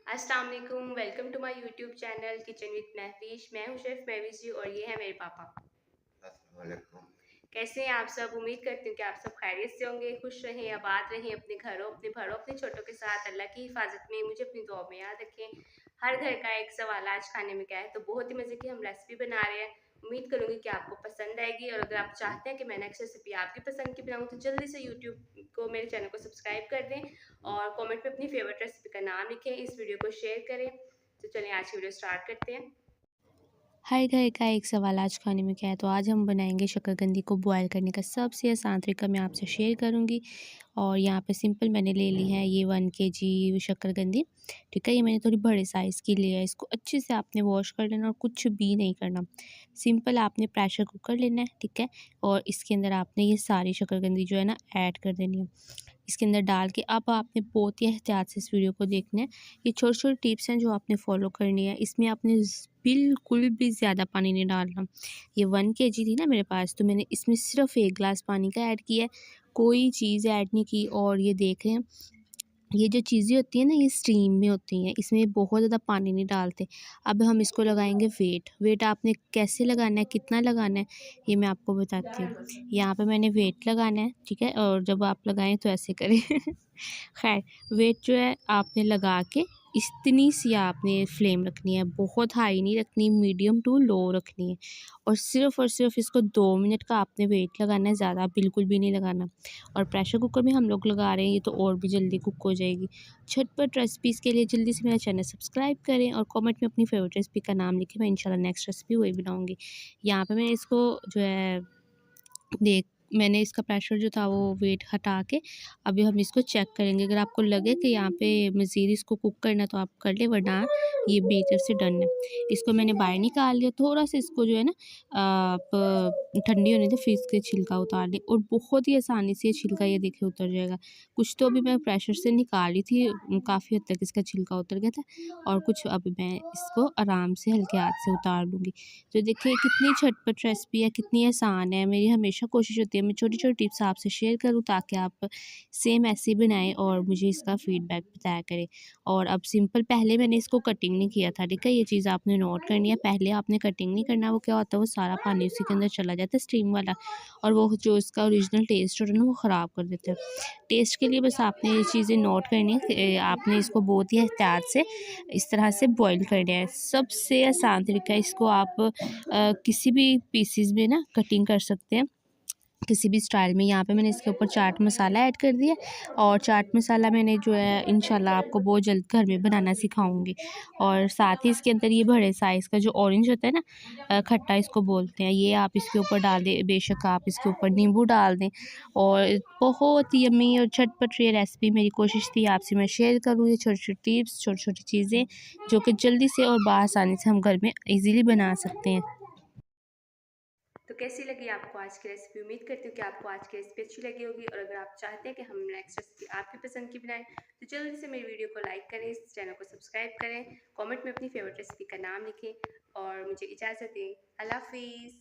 अस्सलाम वालेकुम, welcome to my YouTube channel kitchen with Mahfish. मैं हूं शेफ़ महविश जी और ये है मेरे पापा। अस्सलाम वालेकुम। कैसे हैं आप सब? उम्मीद करती हूँ कि आप सब खैरियत से होंगे, खुश रहें, आबाद रहें अपने घरों, अपने भरों, अपने छोटों के साथ। अल्लाह की हिफाजत में मुझे अपनी दुआ में याद रखें। हर घर का एक सवाल आज खाने में क्या है, तो बहुत ही मज़े की हम रेसिपी बना रहे हैं। उम्मीद करूँगी कि आपको पसंद आएगी और अगर आप चाहते हैं कि मैं नेक्स्ट रेसिपी आपकी पसंद की बनाऊँ तो जल्दी से यूट्यूब को मेरे चैनल को सब्सक्राइब कर दें और कमेंट में अपनी फेवरेट रेसिपी का नाम लिखें, इस वीडियो को शेयर करें। तो चलिए आज की वीडियो स्टार्ट करते हैं। हर घर का एक सवाल आज खाने में क्या है, तो आज हम बनाएंगे शकरकंदी को बॉयल करने का सबसे आसान तरीका मैं आपसे शेयर करूंगी। और यहाँ पे सिंपल मैंने ले ली है ये 1 kg शकरकंदी। ठीक है, ये मैंने थोड़ी बड़े साइज़ की लिया है। इसको अच्छे से आपने वॉश कर लेना और कुछ भी नहीं करना। सिंपल आपने प्रेशर कुकर लेना है, ठीक है। और इसके अंदर आपने ये सारी शकरकंदी जो है ना ऐड कर देनी है। इसके अंदर डाल के अब आपने बहुत ही एहतियात से इस वीडियो को देखना है। ये छोटी-छोटी टिप्स हैं जो आपने फॉलो करनी है। इसमें आपने बिल्कुल भी ज़्यादा पानी नहीं डालना। ये 1 kg थी ना मेरे पास, तो मैंने इसमें सिर्फ़ 1 ग्लास पानी का ऐड किया है, कोई चीज़ ऐड नहीं की। और ये देख रहे हैं, ये जो चीज़ें होती हैं ना, ये स्टीम में होती हैं, इसमें बहुत ज़्यादा पानी नहीं डालते। अब हम इसको लगाएंगे वेट। वेट आपने कैसे लगाना है, कितना लगाना है, ये मैं आपको बताती हूँ। यहाँ पे मैंने वेट लगाना है, ठीक है। और जब आप लगाएं तो ऐसे करें खैर, वेट जो है आपने लगा के इतनी सी आपने फ्लेम रखनी है, बहुत हाई नहीं रखनी, मीडियम टू लो रखनी है। और सिर्फ इसको 2 मिनट का आपने वेट लगाना है, ज़्यादा बिल्कुल भी नहीं लगाना। और प्रेशर कुकर में हम लोग लगा रहे हैं, ये तो और भी जल्दी कुक हो जाएगी। झटपट रेसिपीज़ के लिए जल्दी से मेरा चैनल सब्सक्राइब करें और कमेंट में अपनी फेवरेट रेसिपी का नाम लिखें। मैं इंशाल्लाह नेक्स्ट रेसिपी वही बनाऊँगी। यहाँ पे मैंने इसको जो है देख मैंने इसका प्रेशर जो था वो वेट हटा के अभी हम इसको चेक करेंगे। अगर आपको लगे कि यहाँ पे मज़ीद इसको कुक करना है तो आप कर लें, वरना ये बेहतर से डन है। इसको मैंने बाहर निकाल लिया, थोड़ा-सा इसको जो है ना आप ठंडी होने दें, फिर इसके छिलका उतार लें और बहुत ही आसानी से ये छिलका ये देखिए उतर जाएगा। कुछ तो अभी मैं प्रेशर से निकाली थी, काफ़ी हद तक इसका छिलका उतर गया था और कुछ अभी मैं इसको आराम से हल्के हाथ से उतार लूँगी। तो देखिए कितनी झटपट रेसिपी है, कितनी आसान है। मेरी हमेशा कोशिश होती है मैं छोटी-छोटी टिप्स आपसे शेयर करूँ ताकि आप सेम ऐसे ही बनाएँ और मुझे इसका फीडबैक बताया करें। और अब सिंपल पहले मैंने इसको कटिंग नहीं किया था, ठीक है? ये चीज़ आपने नोट करनी है। पहले आपने कटिंग नहीं करना, वो क्या होता है वो सारा पानी उसी के अंदर चला जाता है स्टीम वाला, और वो जो इसका ओरिजिनल टेस्ट होता है ना वो ख़राब कर देता है। टेस्ट के लिए बस आपने ये चीज़ें नोट करनी है कि आपने इसको बहुत ही एहतियात से इस तरह से बॉईल करना है। सबसे आसान तरीका है, इसको आप किसी भी पीसेस में ना कटिंग कर सकते हैं, किसी भी स्टाइल में। यहाँ पे मैंने इसके ऊपर चाट मसाला ऐड कर दिया और चाट मसाला मैंने जो है इंशाल्लाह आपको बहुत जल्द घर में बनाना सिखाऊंगी। और साथ ही इसके अंदर ये बड़े साइज़ का जो ऑरेंज होता है ना, खट्टा इसको बोलते हैं, ये आप इसके ऊपर डाल दें। बेशक आप इसके ऊपर नींबू डाल दें। और बहुत यम्मी और झटपट ये रेसिपी मेरी कोशिश थी आपसे मैं शेयर करूँ, ये छोटी-छोटी टिप्स, छोटी-छोटी चीज़ें जो कि जल्दी से और बआसानी से हम घर में ईज़िली बना सकते हैं। तो कैसी लगी आपको आज की रेसिपी? उम्मीद करती हूँ कि आपको आज की रेसिपी अच्छी लगी होगी और अगर आप चाहते हैं कि हम नेक्स्ट रेसिपी आपकी पसंद की बनाएं तो जल्दी से मेरी वीडियो को लाइक करें, इस चैनल को सब्सक्राइब करें, कमेंट में अपनी फेवरेट रेसिपी का नाम लिखें और मुझे इजाज़त दें। अल्लाह हाफिज़।